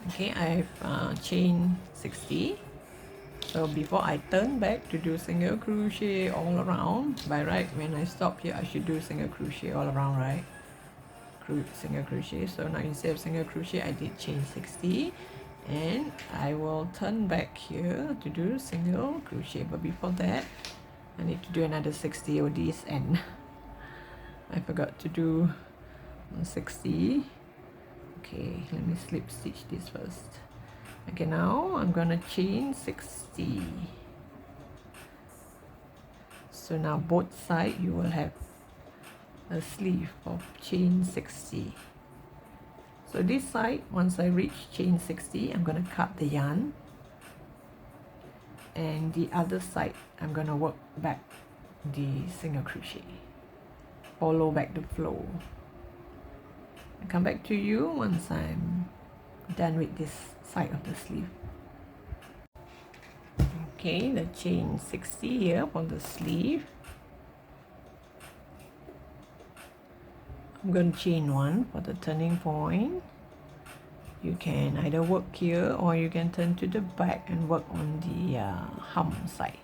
Okay, I've chained 60. So before I turn back to do single crochet all around, by right when I stop here I should do single crochet all around, right? Single crochet. So now instead of single crochet I did chain 60, and I will turn back here to do single crochet, but before that I need to do another 60 on this end. I forgot to do 60. Okay, let me slip stitch this first. Okay, now I'm gonna chain 60. So now both sides you will have a sleeve of chain 60. So this side, once I reach chain 60, I'm gonna cut the yarn, and the other side I'm gonna work back the single crochet, follow back the flow. I come back to you once I'm done with this side of the sleeve. Okay, the chain 60 here for the sleeve. I'm going to chain 1 for the turning point. You can either work here or you can turn to the back and work on the hem side,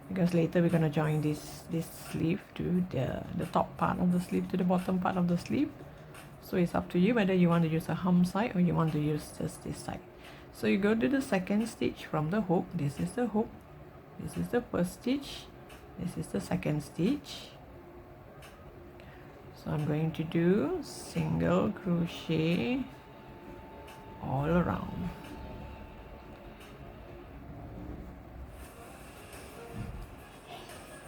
because later we're going to join this sleeve to the top part of the sleeve to the bottom part of the sleeve. So it's up to you whether you want to use a hem side or you want to use just this side. So you go to the second stitch from the hook. This is the hook, this is the first stitch, this is the second stitch. So I'm going to do single crochet all around.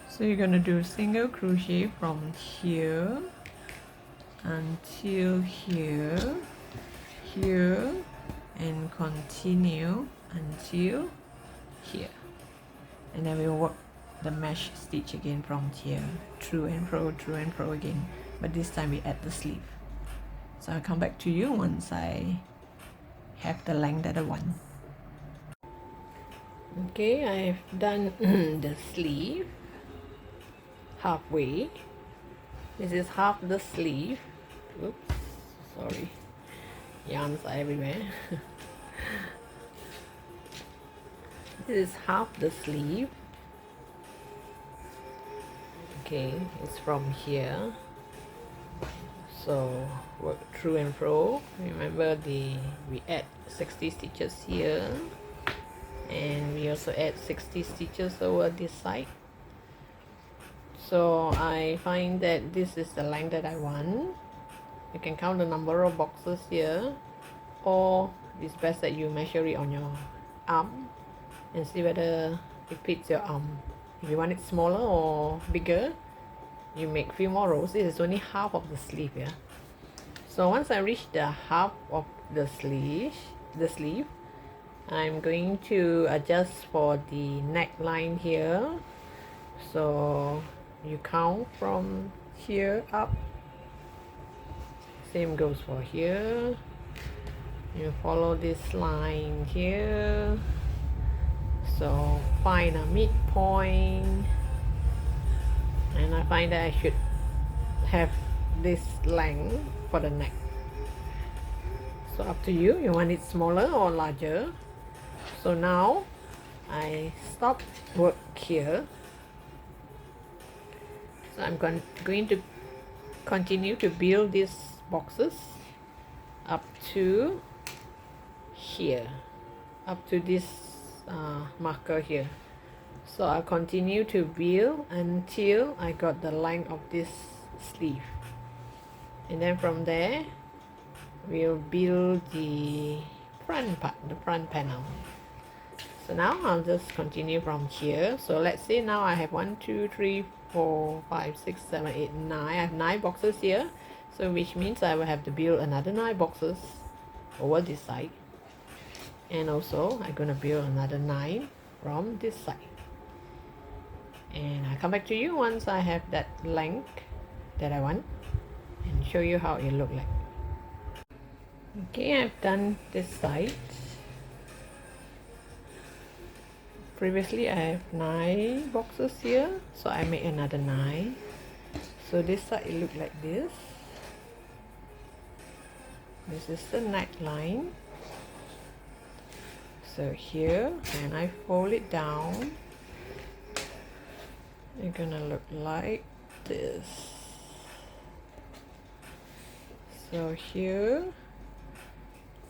So you're going to do single crochet from here until here, here, and continue until here, and then we'll work the mesh stitch again from here, through and fro again, but this time we add the sleeve. So I'll come back to you once I have the length that I want. Okay, I've done the sleeve halfway. This is half the sleeve. Oops, sorry, yarns are everywhere. This is half the sleeve. Okay, it's from here, so work through and fro. Remember, we add 60 stitches here, and we also add 60 stitches over this side. So I find that this is the length that I want. You can count the number of boxes here, or it's best that you measure it on your arm and see whether it fits your arm. If you want it smaller or bigger, you make few more rows. This is only half of the sleeve here. So once I reach the half of the sleeve, I'm going to adjust for the neckline here. So you count from here up. Same goes for here. You follow this line here. So find a midpoint, and I find that I should have this length for the neck. So up to you, you want it smaller or larger. So now I stop work here. So I'm going to continue to build these boxes up to here, up to this marker here. So I'll continue to build until I got the length of this sleeve, and then from there we'll build the front part, the front panel. So now I'll just continue from here. So let's say now I have 1 2 3 4 5 6 7 8 9. I have 9 boxes here, so which means I will have to build another 9 boxes over this side, and also I'm gonna build another 9 from this side, and I'll come back to you once I have that length that I want and show you how it look like. Okay, I've done this side. Previously I have 9 boxes here, so I make another 9. So this side it look like this. This is the neckline. So here, when I fold it down, it's gonna look like this. So here,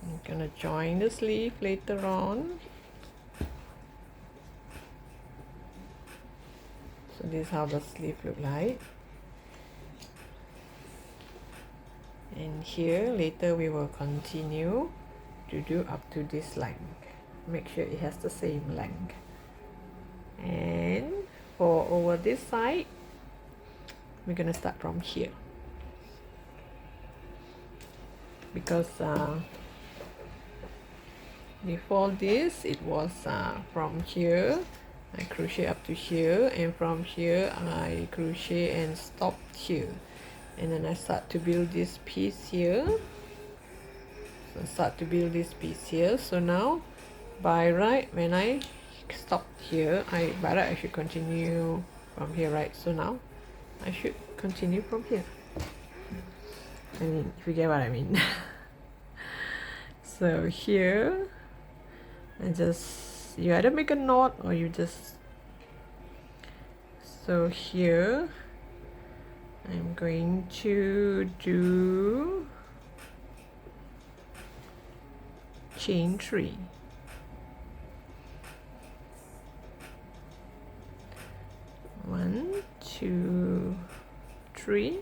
I'm gonna join the sleeve later on. So this is how the sleeve look like. And here later we will continue to do up to this length. Make sure it has the same length. And for over this side, we're gonna start from here, because before this it was from here I crochet up to here, and from here I crochet and stop here, and then I start to build this piece here. So now by right, when I stop here, by right I should continue from here, right? So now I should continue from here. I mean, if you get what I mean. So here you either make a knot or you just, so here I'm going to do chain 3. 1, 2, 3,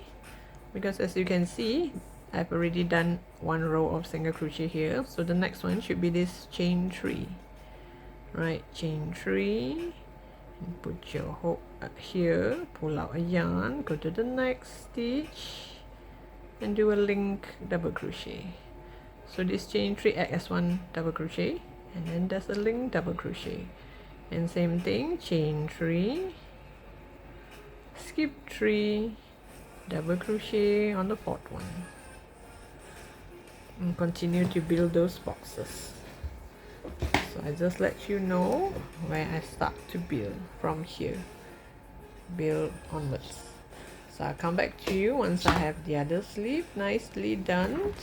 because as you can see I've already done 1 row of single crochet here, so the next one should be this chain 3, right? Chain 3, and put your hook here, pull out a yarn, go to the next stitch and do a link double crochet. So this chain 3 acts as 1 double crochet, and then there's a link double crochet, and same thing, chain 3, skip 3, double crochet on the 4th one, and continue to build those boxes. So I just let you know where I start to build from here, build onwards. So I'll come back to you once I have the other sleeve nicely done,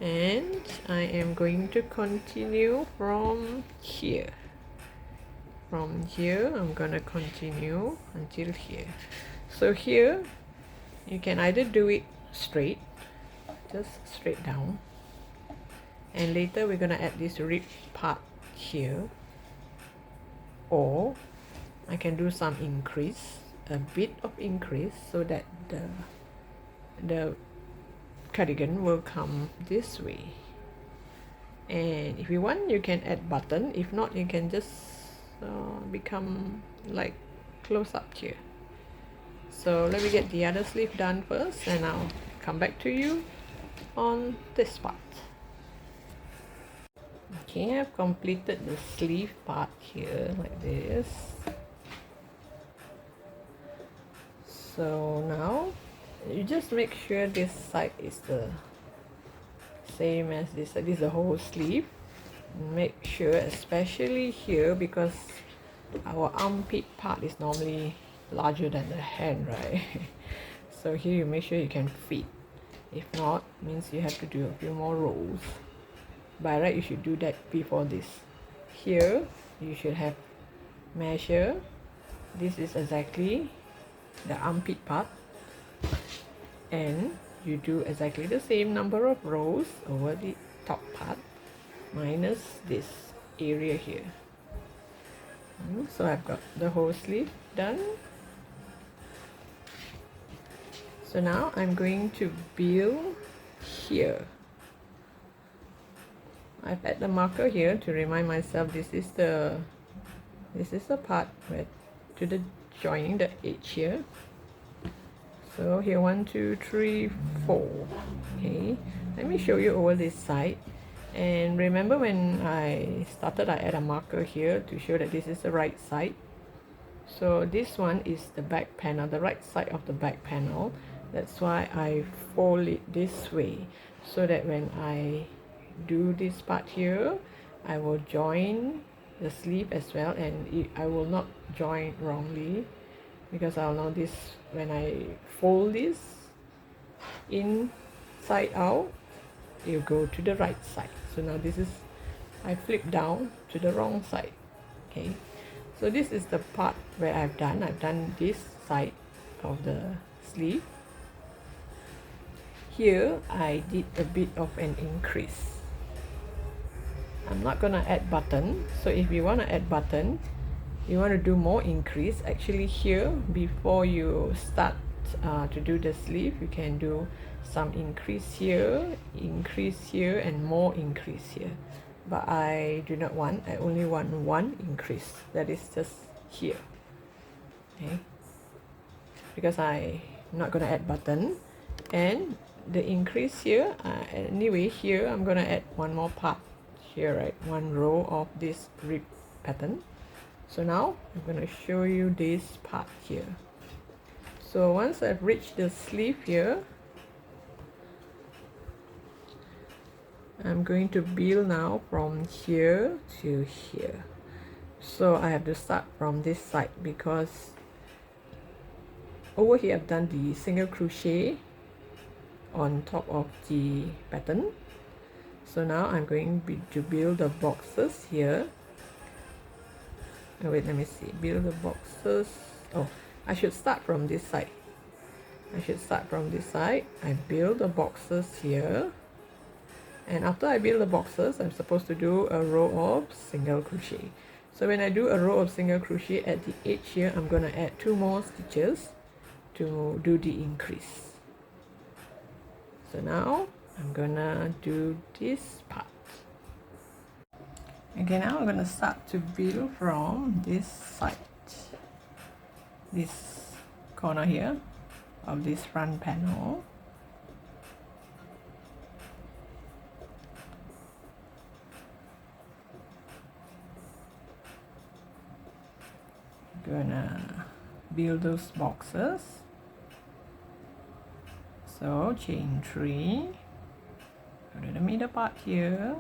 and I am going to continue from here. From here I'm gonna continue until here. So here you can either do it straight, just straight down, and later we're gonna add this rib part here, or I can do some increase, a bit of increase, so that the cardigan will come this way. And if you want, you can add button. If not, you can just become like close up here. So let me get the other sleeve done first, and I'll come back to you on this part. Okay, I've completed the sleeve part here like this. So now you just make sure this side is the same as this side. This is the whole sleeve. Make sure, especially here, because our armpit part is normally larger than the hand, right? So here you make sure you can fit. If not, means you have to do a few more rows. By right, you should do that before this. Here you should have measure. This is exactly the armpit part, and you do exactly the same number of rows over the top part minus this area here. So I've got the whole sleeve done. So now I'm going to build here. I've added the marker here to remind myself this is the part where to the joining the edge here. So here 1, 2, 3, 4. Okay, let me show you over this side. And remember, when I started, I add a marker here to show that this is the right side. So this one is the back panel, the right side of the back panel. That's why I fold it this way, so that when I do this part here, I will join the sleeve as well, and I will not join wrongly, because I'll know this when I fold this inside out, you go to the right side. So now this is, I flip down to the wrong side. Okay, so this is the part where I've done this side of the sleeve. Here I did a bit of an increase. I'm not gonna add button, so if you want to add button, you want to do more increase, actually here before you start to do the sleeve, you can do some increase here, and more increase here. But I do not want, I only want one increase, that is just here. Okay, because I'm not gonna add button, and the increase here, anyway here I'm gonna add one more part here, right, one row of this rib pattern. So now I'm going to show you this part here. So once I've reached the sleeve here, I'm going to build now from here to here. So I have to start from this side because over here I've done the single crochet on top of the pattern. So now I'm going to build the boxes here. Oh, wait, let me see. Build the boxes. Oh, I should start from this side. I build the boxes here. And after I build the boxes, I'm supposed to do a row of single crochet. So when I do a row of single crochet at the edge here, I'm going to add 2 more stitches to do the increase. So now I'm going to do this part. Okay, now I'm going to start to build from this side, this corner here of this front panel. Gonna build those boxes. So chain 3, go to the middle part here,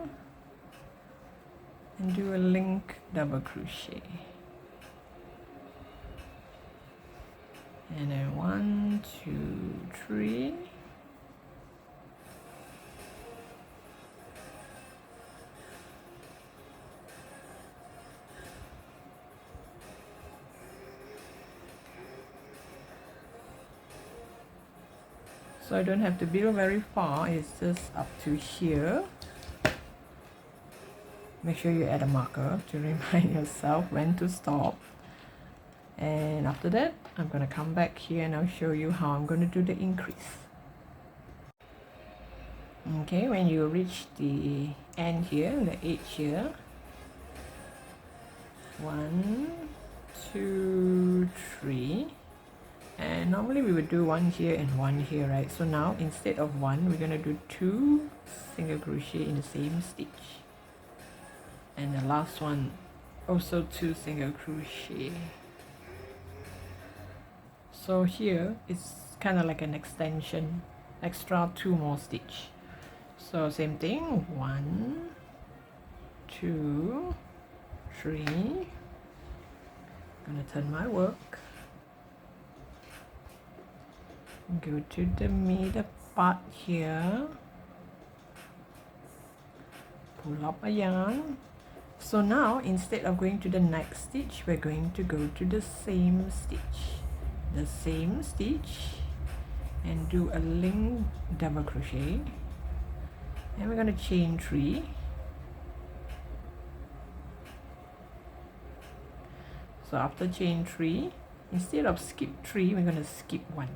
and do a link double crochet, and then 1, 2, 3, so I don't have to build very far, it's just up to here. Make sure you add a marker to remind yourself when to stop. And after that, I'm going to come back here and I'll show you how I'm going to do the increase. Okay, when you reach the end here, the edge here, 1, 2, 3, and normally we would do 1 here and 1 here, right? So now instead of 1, we're going to do 2 single crochet in the same stitch. And the last one, also 2 single crochet. So here it's kind of like an extension, extra 2 more stitch. So same thing, 1, 2, 3. I'm gonna turn my work. Go to the middle part here. Pull up a yarn. So now instead of going to the next stitch, we're going to go to the same stitch. And do a link double crochet, and we're going to chain 3, so after chain 3, instead of skip 3, we're going to skip 1,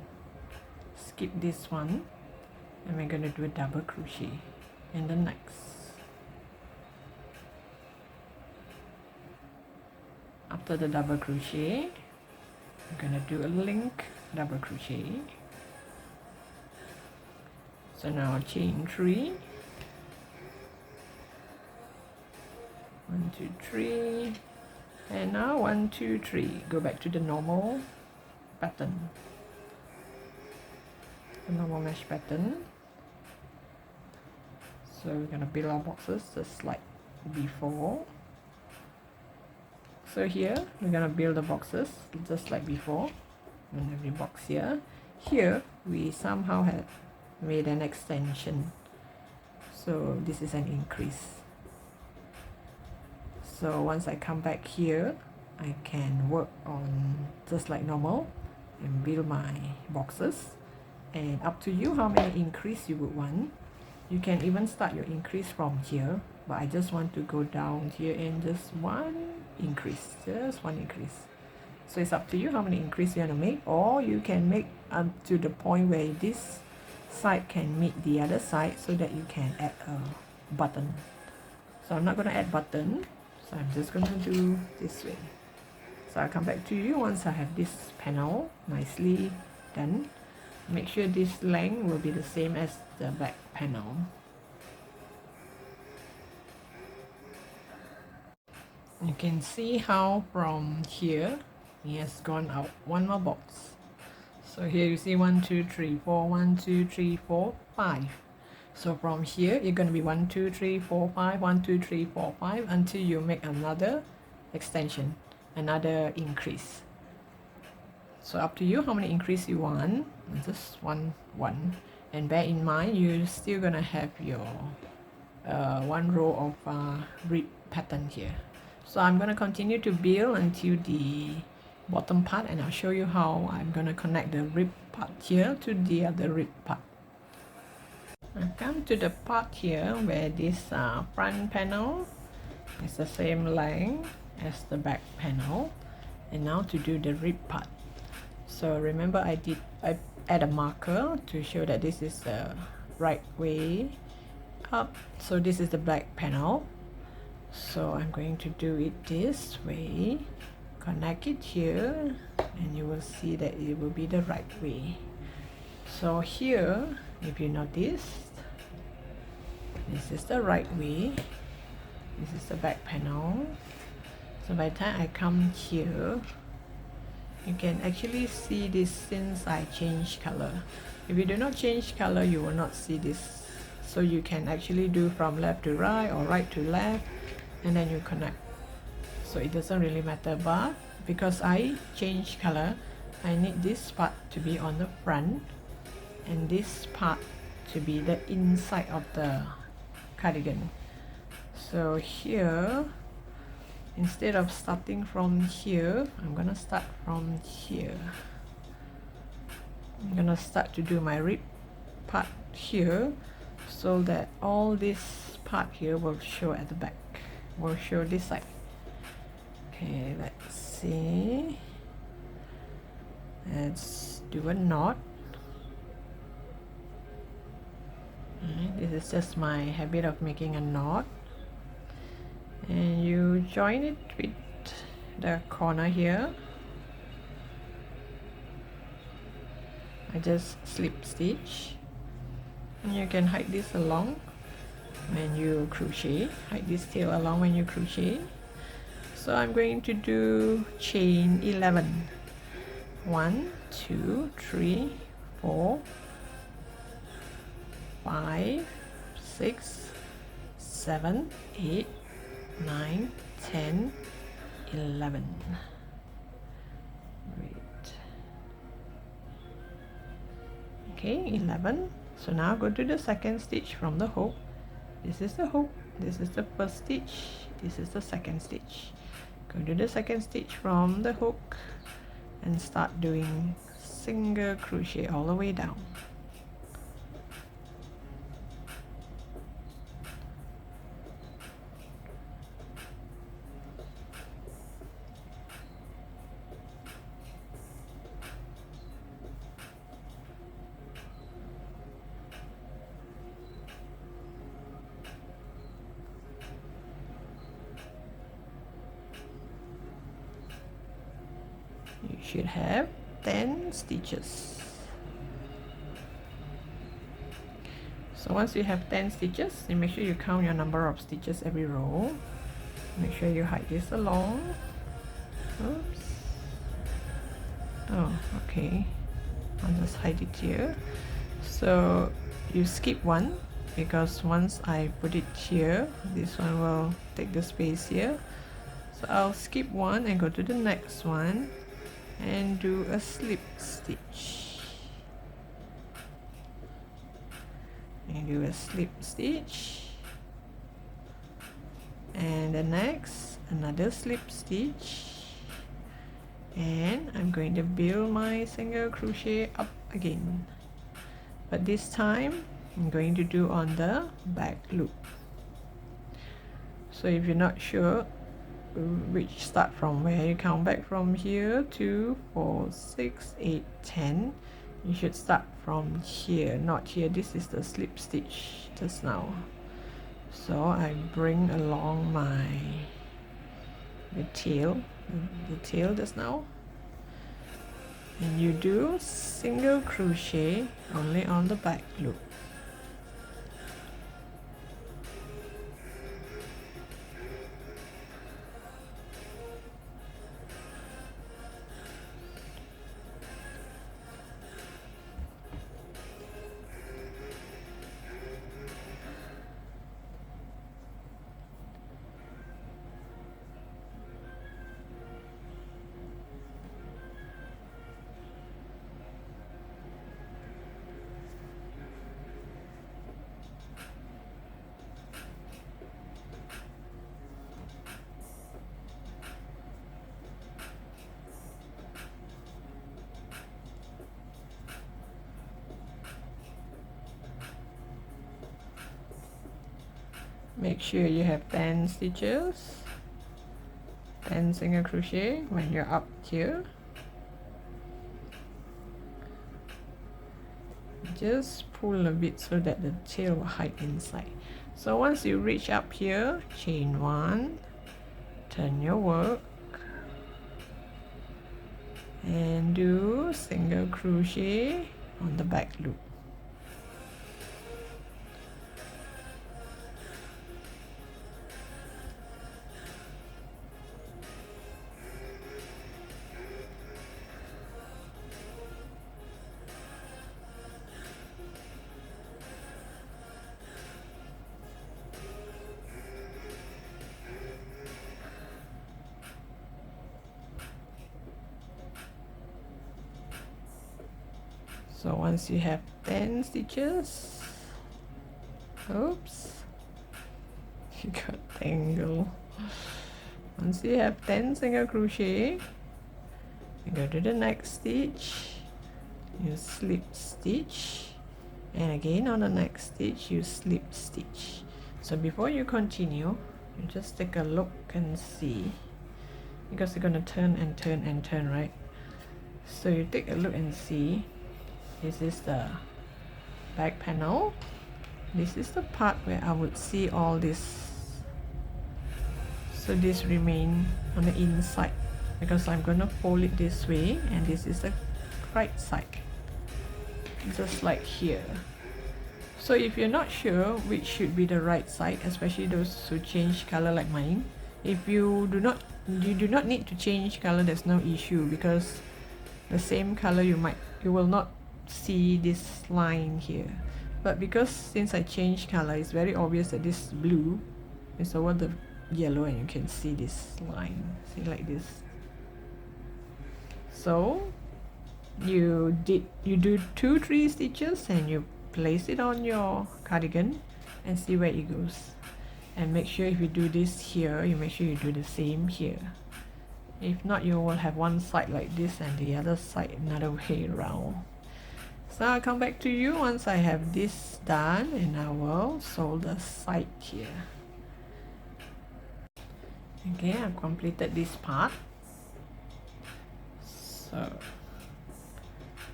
skip this one, and we're going to do a double crochet in the next. After the double crochet, I'm going to do a link double crochet. So now chain 3, 1, 2, 3, and now 1, 2, 3. Go back to the normal pattern, the normal mesh pattern. So we're going to build our boxes just like before. So here we're going to build the boxes just like before, in every box here. Here we somehow have made an extension. so this is an increase. So once I come back here, I can work on just like normal and build my boxes. And up to you how many increase you would want. You can even start your increase from here, but I just want to go down here and just one increase, just one increase. So it's up to you how many increase you want to make, or you can make up to the point where this side can meet the other side so that you can add a button. So I'm not going to add button, so I'm just going to do this way. So I'll come back to you once I have this panel nicely done. Make sure this length will be the same as the back panel. You can see how from here it has gone out one more box. So here you see 1 2 3 4 1 2 3 4 5. So from here you're going to be 1 2 3 4 5 1 2 3 4 5 until you make another extension, another increase. So up to you how many increase you want. Just one. And bear in mind you're still gonna have your one row of rib pattern here. So I'm gonna continue to build until the bottom part, and I'll show you how I'm gonna connect the rib part here to the other rib part. I come to the part here where this front panel is the same length as the back panel, and now to do the rib part. So remember I add a marker to show that this is the right way up. So this is the back panel, so I'm going to do it this way, connect it here, and you will see that it will be the right way. So here, if you notice, this is the right way, this is the back panel. So by the time I come here, you can actually see this since I change color. If you do not change color, you will not see this. So you can actually do from left to right or right to left, and then you connect. So it doesn't really matter, but because I change color, I need this part to be on the front and this part to be the inside of the cardigan. So here, instead of starting from here, I'm gonna start from here. I'm gonna start to do my rib part here, so that all this part here will show at the back, will show this side. Okay, let's see. Let's do a knot. This is just my habit of making a knot. And you join it with the corner here. I just slip stitch, and you can hide this along when you crochet, hide this tail along when you crochet. So I'm going to do chain 11. 1 2 3 4 5 6 7 8 9 10 11. Wait. Okay, 11. So now go to the second stitch from the hook. This is the hook, this is the first stitch, this is the second stitch. Go to the second stitch from the hook and start doing single crochet all the way down. You should have 10 stitches. So once you have 10 stitches, you make sure you count your number of stitches every row. Make sure you hide this along. Oops. Oh, okay. I'll just hide it here. So you skip one, because once I put it here, this one will take the space here. So I'll skip one and go to the next one and do a slip stitch. and do a slip stitch, and the next another slip stitch, and I'm going to build my single crochet up again, but this time I'm going to do on the back loop. So if you're not sure which start from where, you count back from here, 2 4 6 8 10. You should start from here, not here. This is the slip stitch just now, so I bring along the tail just now, and you do single crochet only on the back loop. Make sure you have 10 stitches, 10 single crochet when you're up here. Just pull a bit so that the tail will hide inside. So once you reach up here, chain 1, turn your work, and do single crochet on the back loop. So once you have 10 stitches, oops, you got tangled. Once you have 10 single crochet, you go to the next stitch, you slip stitch, and again on the next stitch you slip stitch. So before you continue, you just take a look and see, because you're going to turn and turn and turn, right? So you take a look and see. This is the back panel. This is the part where I would see all this. So this remain on the inside because I'm gonna fold it this way, and this is the right side, just like here. So if you're not sure which should be the right side, especially those who change color like mine, if you do not need to change color, there's no issue, because the same color you will not see this line here. But because since I changed color, it's very obvious that this blue is over the yellow, and you can see this line, see, like this. So you do 2-3 stitches and you place it on your cardigan and see where it goes. And make sure if you do this here, you make sure you do the same here. If not, you will have one side like this and the other side another way around. So I'll come back to you once I have this done, and I will sew the side here. Okay, I've completed this part. So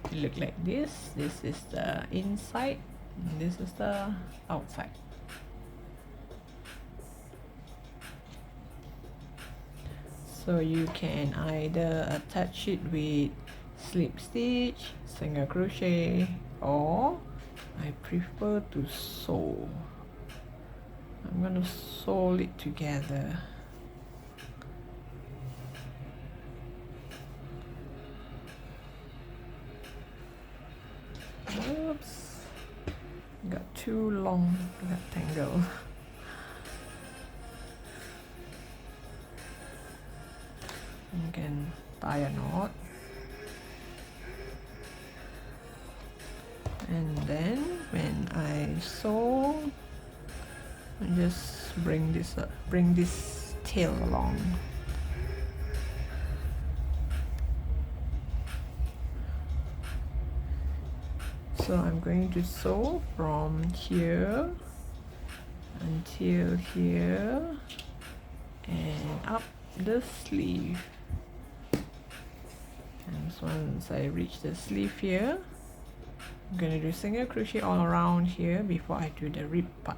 it look like this. This is the inside, and this is the outside. So you can either attach it with slip stitch, single crochet, or I prefer to sew. I'm gonna sew it together. Oops, got too long, got tangled. You can tie a knot, and then when I sew and just bring this up, bring this tail along. So I'm going to sew from here until here and up the sleeve. And so once I reach the sleeve here, I'm going to do single crochet all around here before I do the rib part.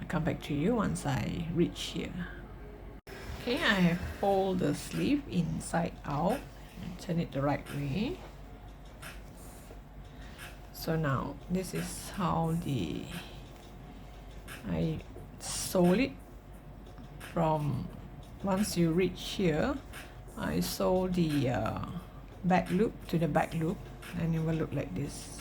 I'll come back to you once I reach here. Okay, I fold the sleeve inside out and turn it the right way. So now this is how I sew it from, once you reach here, I sew the back loop to the back loop, and it will look like this.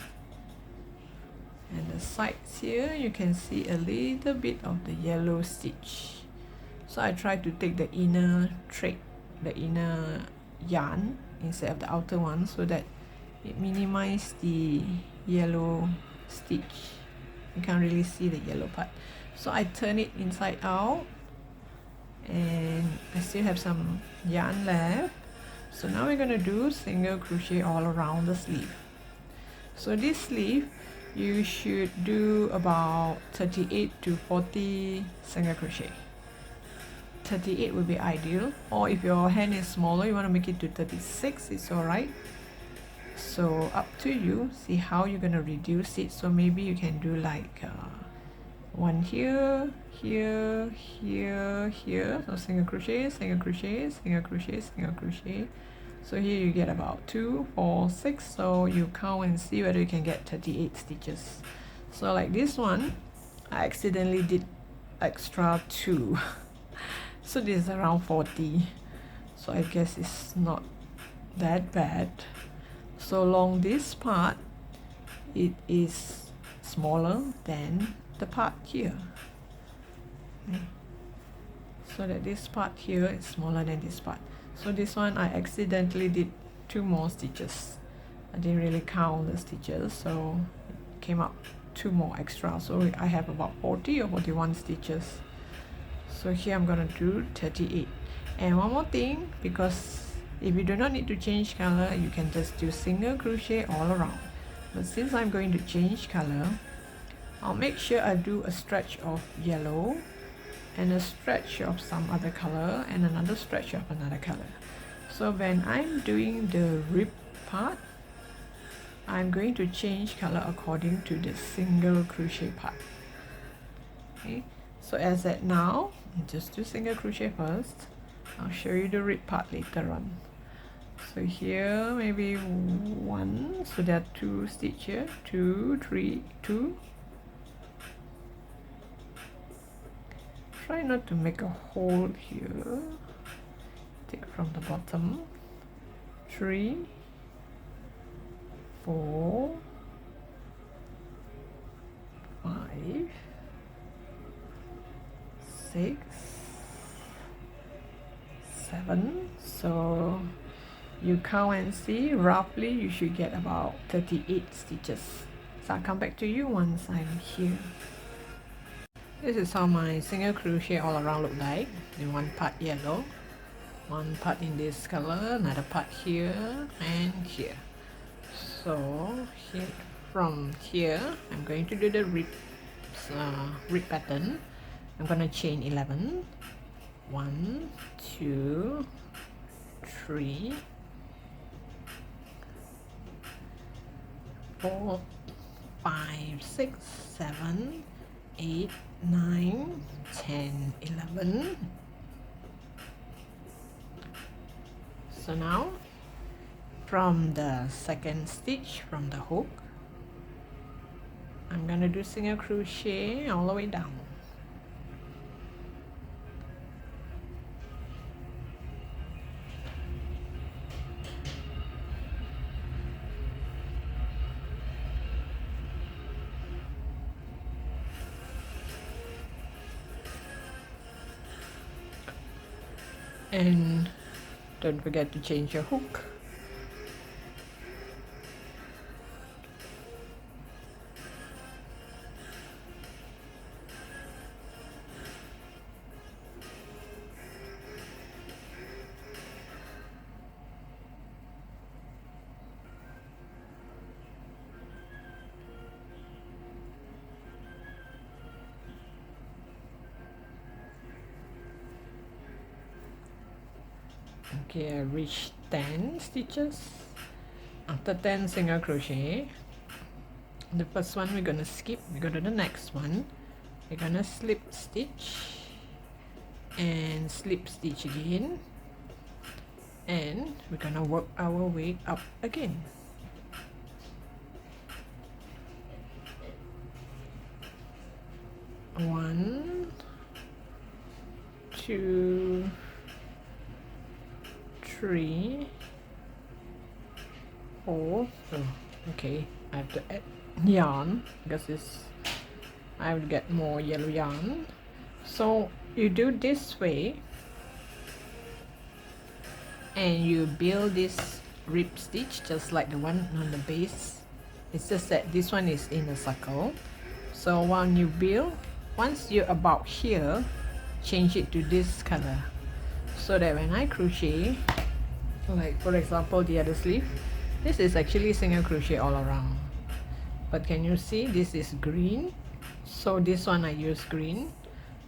And the sides here, you can see a little bit of the yellow stitch. So I try to take the inner thread, the inner yarn instead of the outer one, so that it minimizes the yellow stitch. You can't really see the yellow part. So I turn it inside out, and I still have some yarn left. So now we're going to do single crochet all around the sleeve. So this sleeve, you should do about 38 to 40 single crochet. 38 would be ideal, or if your hand is smaller, you want to make it to 36, it's alright. So up to you, see how you're going to reduce it. So maybe you can do like one here, here, here, here. So single crochet, single crochet, single crochet, single crochet. So here you get about 2, 4, 6. So you count and see whether you can get 38 stitches. So like this one, I accidentally did extra 2. So this is around 40. So I guess it's not that bad. So along this part, it is smaller than the part here. Okay. So that this part here is smaller than this part. So this one I accidentally did 2 more stitches. I didn't really count the stitches, so it came up 2 more extra. So I have about 40 or 41 stitches. So here I'm gonna do 38. And one more thing, because if you do not need to change color, you can just do single crochet all around. But since I'm going to change color, I'll make sure I do a stretch of yellow and a stretch of some other color and another stretch of another color. So when I'm doing the rib part, I'm going to change color according to the single crochet part. Okay, so as at now, just do single crochet first. I'll show you the rib part later on. So here maybe 1, so there are 2 stitches here, 2, 3, 2. Try not to make a hole here. Take from the bottom. 3, 4, 5, 6, 7. So you count and see, roughly you should get about 38 stitches. So I'll come back to you once I'm here. This is how my single crochet all around look like. In one part yellow, one part in this color, another part here and here. So here, from here, I'm going to do the rib pattern. I'm gonna chain 11. 1, 2, 3, 4, 5, 6, 7, 8, 9, 10, 11. So now from the second stitch from the hook, I'm gonna do single crochet all the way down. And don't forget to change your hook. Okay, I reached 10 stitches. After 10 single crochet, the first one we're gonna skip, we go to the next one, we're gonna slip stitch and slip stitch again, and we're gonna work our way up again. One, two, three, four. Oh, okay, I have to add yarn because I will get more yellow yarn. So you do this way and you build this rib stitch just like the one on the base. It's just that this one is in a circle. So when you build, once you're about here, change it to this color, so that when I crochet, like for example the other sleeve, this is actually single crochet all around, but can you see this is green? So this one I use green.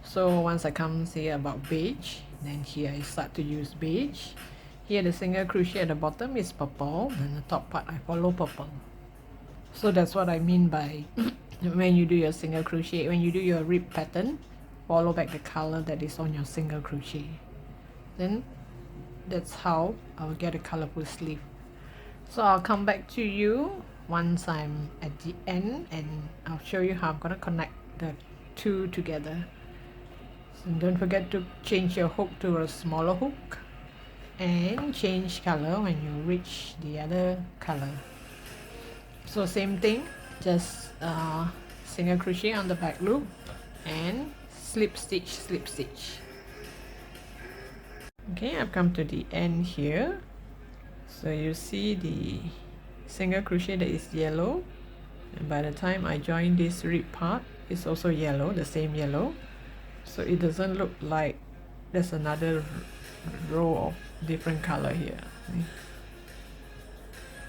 So once I come here about beige, then here I start to use beige. Here the single crochet at the bottom is purple, and the top part I follow purple. So that's what I mean by when you do your single crochet, when you do your rib pattern, follow back the color that is on your single crochet. Then that's how I'll get a colorful sleeve. So I'll come back to you once I'm at the end, and I'll show you how I'm gonna connect the two together. So don't forget to change your hook to a smaller hook and change color when you reach the other color. So same thing, just single crochet on the back loop and slip stitch, slip stitch. Okay, I've come to the end here. So you see the single crochet that is yellow, and by the time I join this rib part, it's also yellow, the same yellow. So it doesn't look like there's another row of different color here.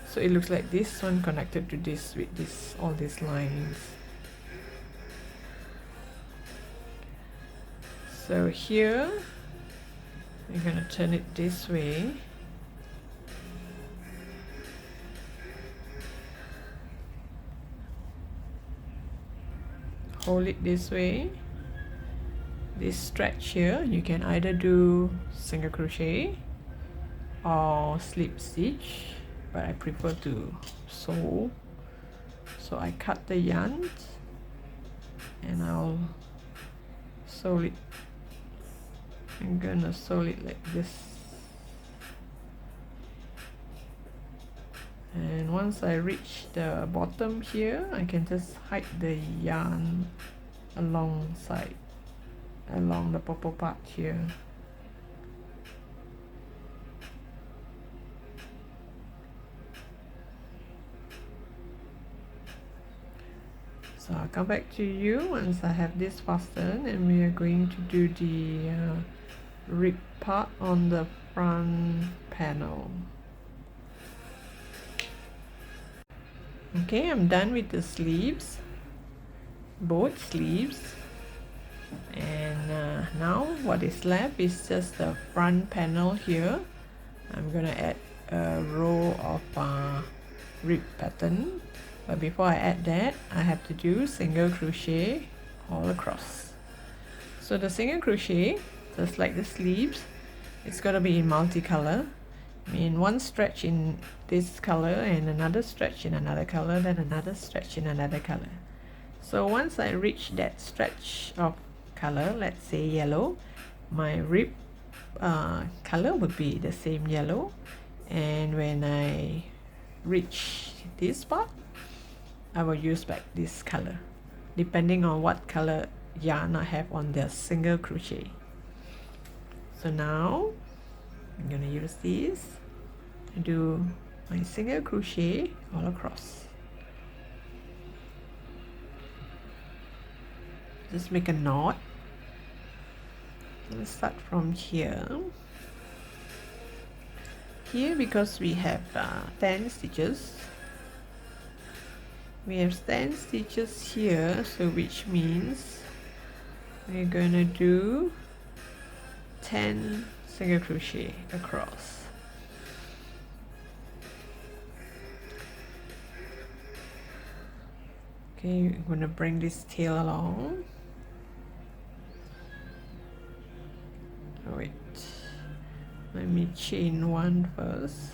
So it looks like this one connected to this with this, all these lines. So here we're gonna turn it this way. Hold it this way. This stretch here, you can either do single crochet or slip stitch, but I prefer to sew. So I cut the yarn and I'll sew it. I'm gonna sew it like this, and once I reach the bottom here, I can just hide the yarn alongside, along the purple part here. So I'll come back to you once I have this fastened, and we are going to do the rib part on the front panel. Okay, I'm done with the sleeves, both sleeves, and now what is left is just the front panel here. I'm gonna add a row of rib pattern, but before I add that, I have to do single crochet all across. So the single crochet, just like the sleeves, it's gonna be in multicolor. I mean, one stretch in this color and another stretch in another color, then another stretch in another color. So once I reach that stretch of color, let's say yellow, my rib color would be the same yellow, and when I reach this part, I will use back this color depending on what color yarn I have on the single crochet. So now I'm gonna use this to do my single crochet all across. Just make a knot. Let's start from here. Here, because we have 10 stitches, we have 10 stitches here, so which means we're gonna do 10 single crochet across. Okay, I'm gonna bring this tail along. Oh, wait, let me chain one first.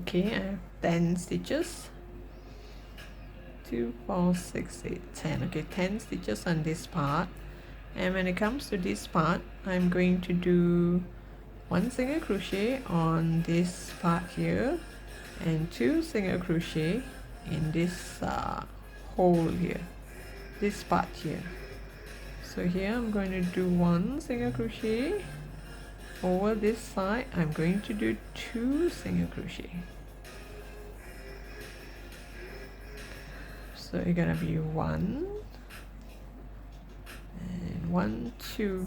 Okay, I have 10 stitches. 2, 4, 6, 8, 10. Okay, 10 stitches on this part. And when it comes to this part, I'm going to do 1 single crochet on this part here and 2 single crochet in this hole here, this part here. So here I'm going to do 1 single crochet. Over this side I'm going to do 2 single crochet. So it's gonna be 1 and 1, 2.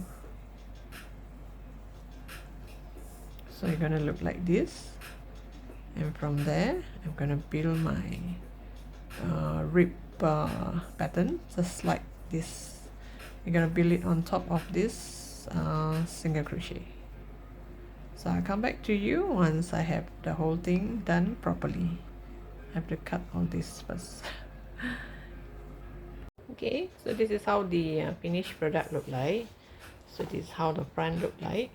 So it's gonna look like this, and from there I'm gonna build my rib pattern just like this. You're gonna build it on top of this single crochet. So I'll come back to you once I have the whole thing done properly. I have to cut all this first. Okay, so this is how the finished product look like. So this is how the front look like.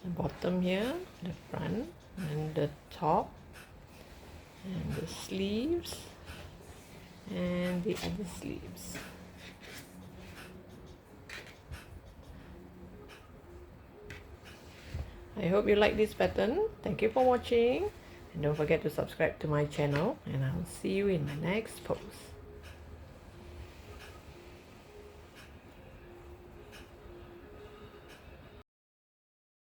The bottom here, the front, and the top, and the sleeves, and the other sleeves. I hope you like this pattern. Thank you for watching, and don't forget to subscribe to my channel, and I'll see you in my next post.